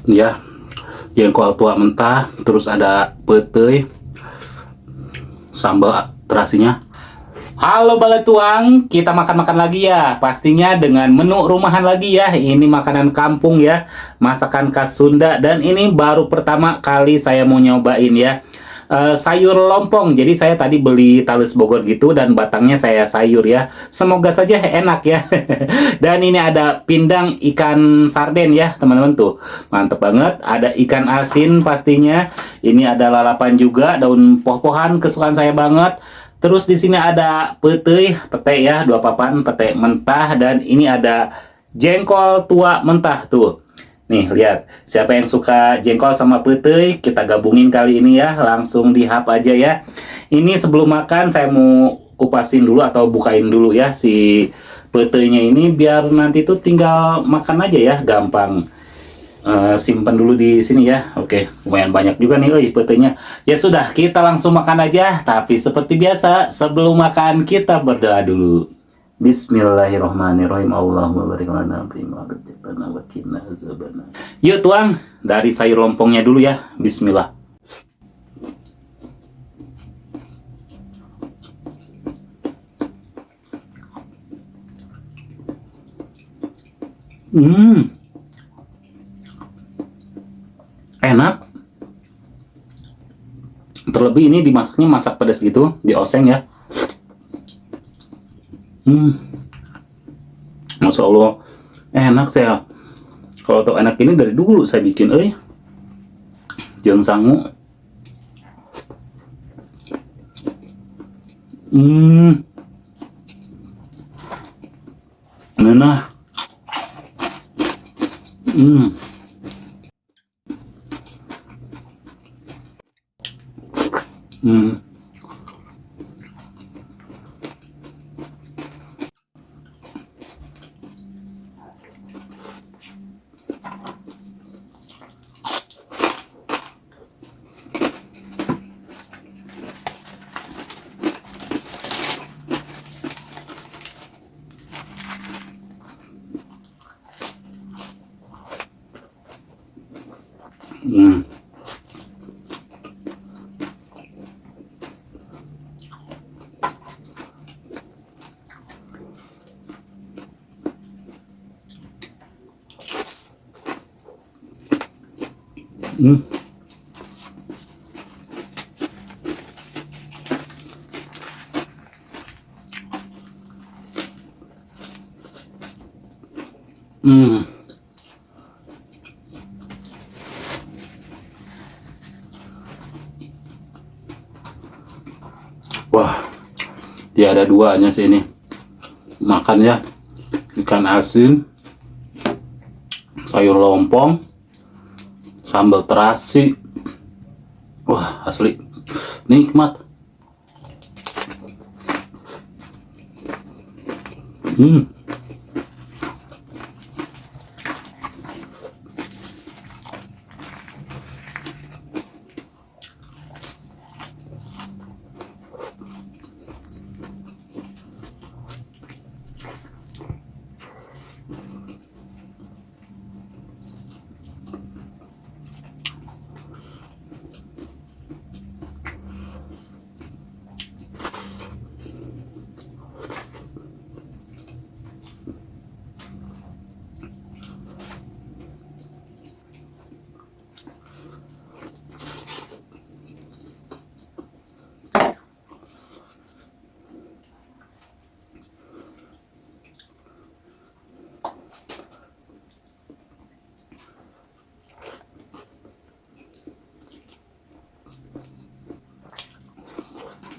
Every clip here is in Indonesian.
ya, jengkol tua mentah, terus ada pete, sambal terasinya. Halo Bala Tuang, kita makan-makan lagi ya. Pastinya dengan menu rumahan lagi ya. Ini makanan kampung ya, masakan khas Sunda. Dan ini baru pertama kali saya mau nyobain ya. Sayur lompong. Jadi saya tadi beli Tales Bogor gitu dan batangnya saya sayur ya. Semoga saja enak ya. Dan ini ada pindang ikan sarden ya teman-teman tuh. Mantep banget. Ada ikan asin pastinya. Ini ada lalapan juga, daun poh-pohan kesukaan saya banget. Terus di sini ada pete ya, dua papan pete mentah, dan ini ada jengkol tua mentah tuh. Nih, lihat. Siapa yang suka jengkol sama pete, kita gabungin kali ini ya. Langsung dihap aja ya. Ini sebelum makan saya mau kupasin dulu atau bukain dulu ya si petenya ini biar nanti tuh tinggal makan aja ya, gampang. Simpan dulu di sini ya. Oke, lumayan banyak juga nih petenya. Ya sudah, kita langsung makan aja. Tapi seperti biasa, sebelum makan kita berdoa dulu. Bismillahirrahmanirrahim. Allahumma barik lana fima razaqtana wa qina azabannar. Yuk tuang, dari sayur lompongnya dulu ya. Bismillah. Enak. Terlebih ini dimasaknya masak pedas gitu, dioseng ya. Masya Allah, enak saya. Kalau tau enak ini dari dulu saya bikin, jangan sangu. Nah, hmm, hmm, hmm, hmm, hmm. Wah, tiada duanya sih ini. Makan ya, ikan asin, sayur lompong, sambal terasi. Wah, asli nikmat. Hmm.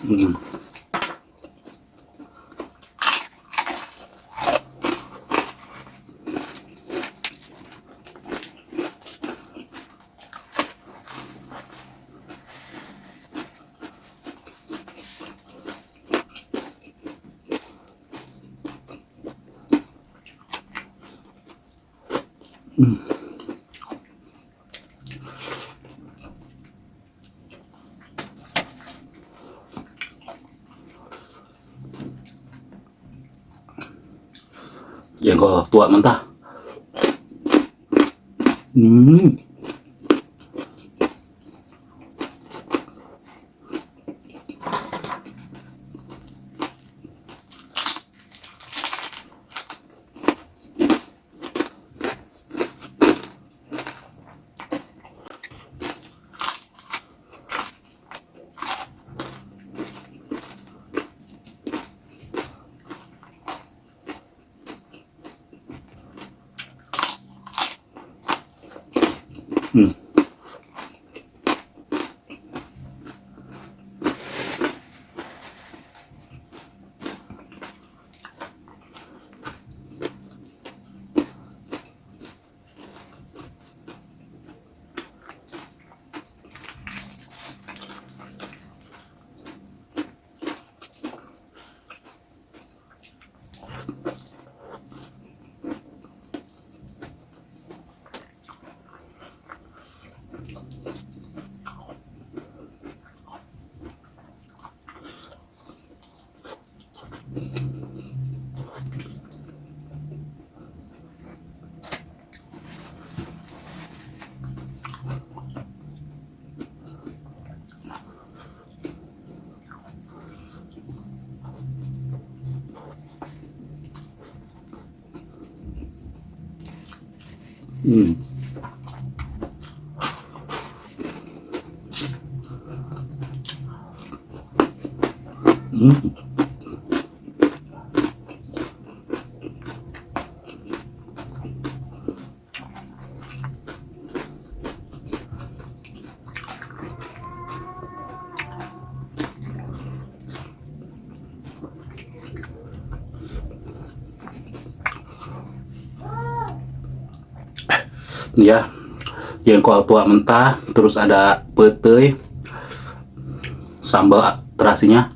Hmm. Jengkol tua mentah. Hmm. Hmm. Hmm. Hmm. Ya, jengkol tua mentah, terus ada petai, sambal terasinya.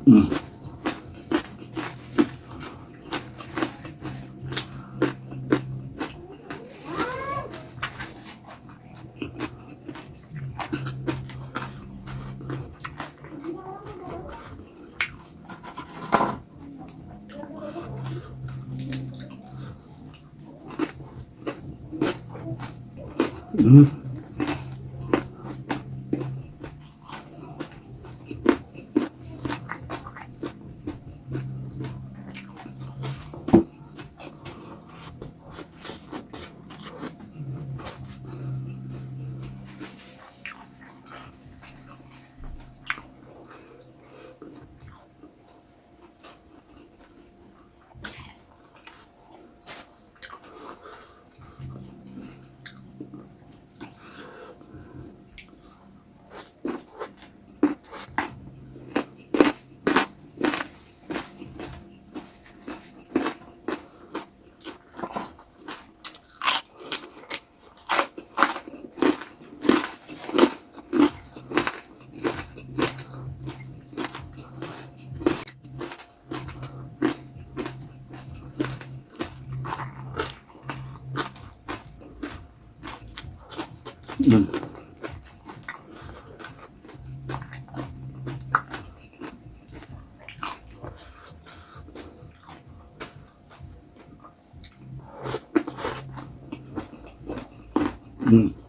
Hmm. Hmm. Hmm. Hmm.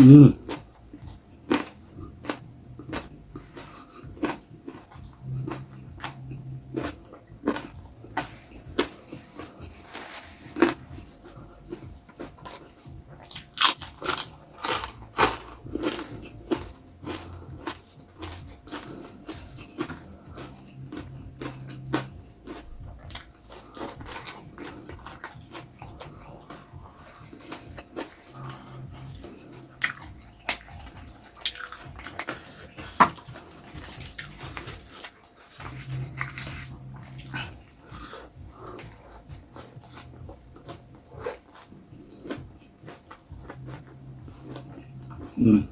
Hmm. Hmm.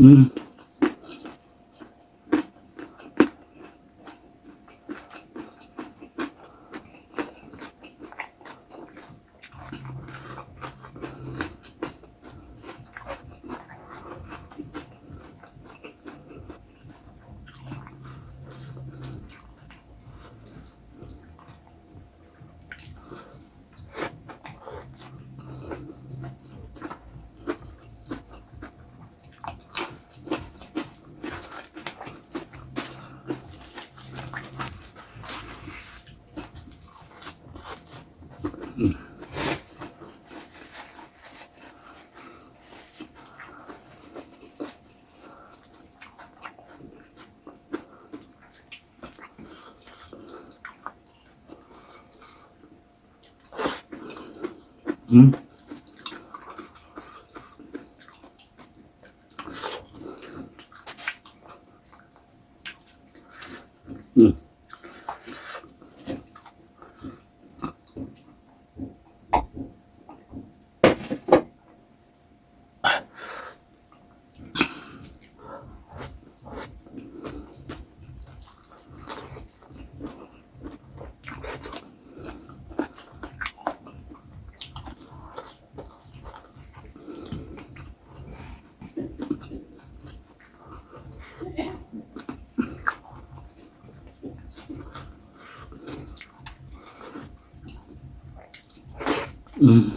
Hmm. Hmm. Hmm. Hmm.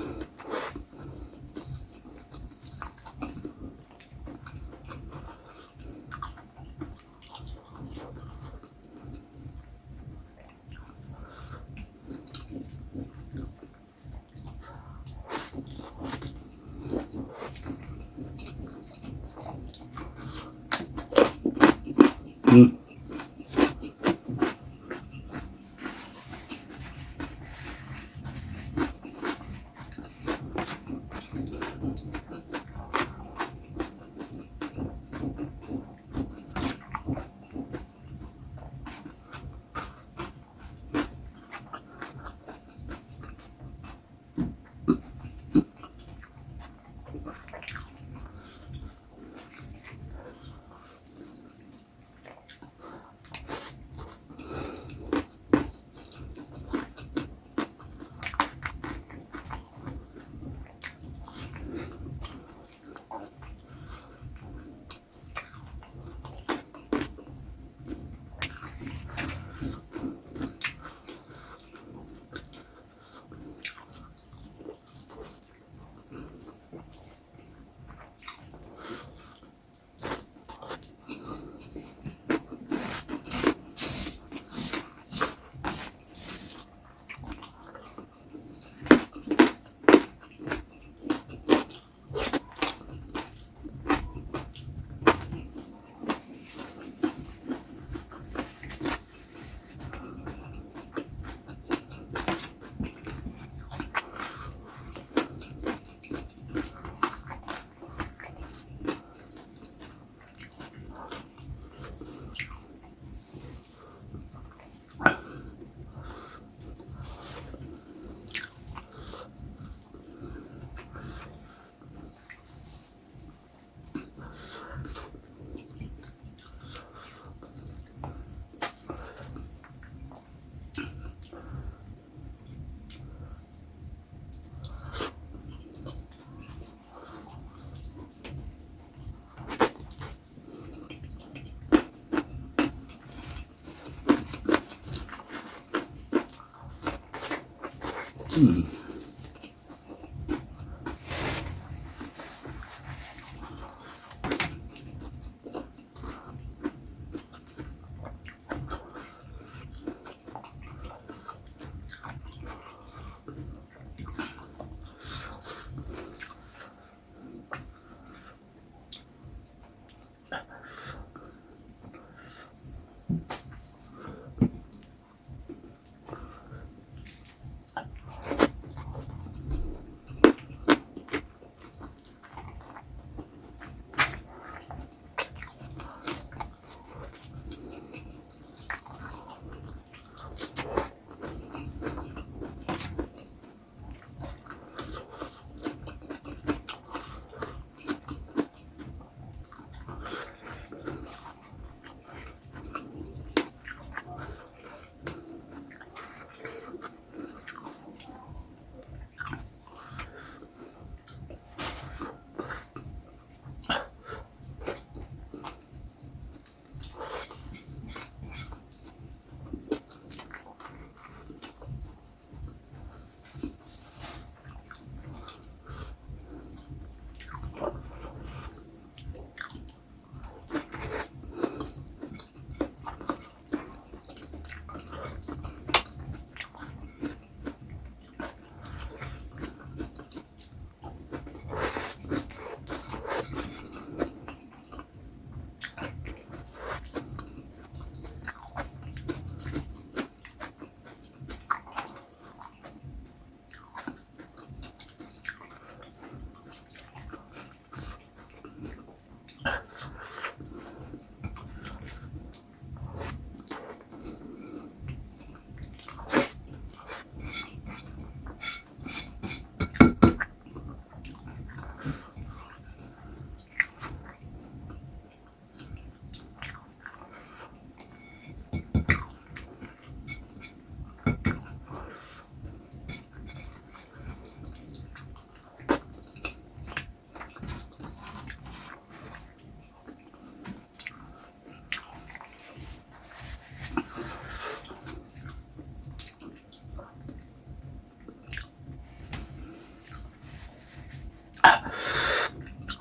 Hmm.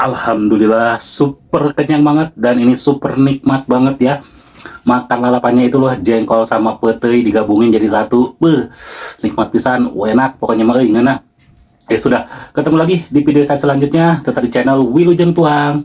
Alhamdulillah super kenyang banget dan ini super nikmat banget ya. Makan lalapannya itu loh, jengkol sama petai digabungin jadi satu. Beuh, nikmat pisan, enak pokoknya mah euy ngeunah. Ya sudah, ketemu lagi di video saya selanjutnya, tetap di channel Wilujeng Tuang.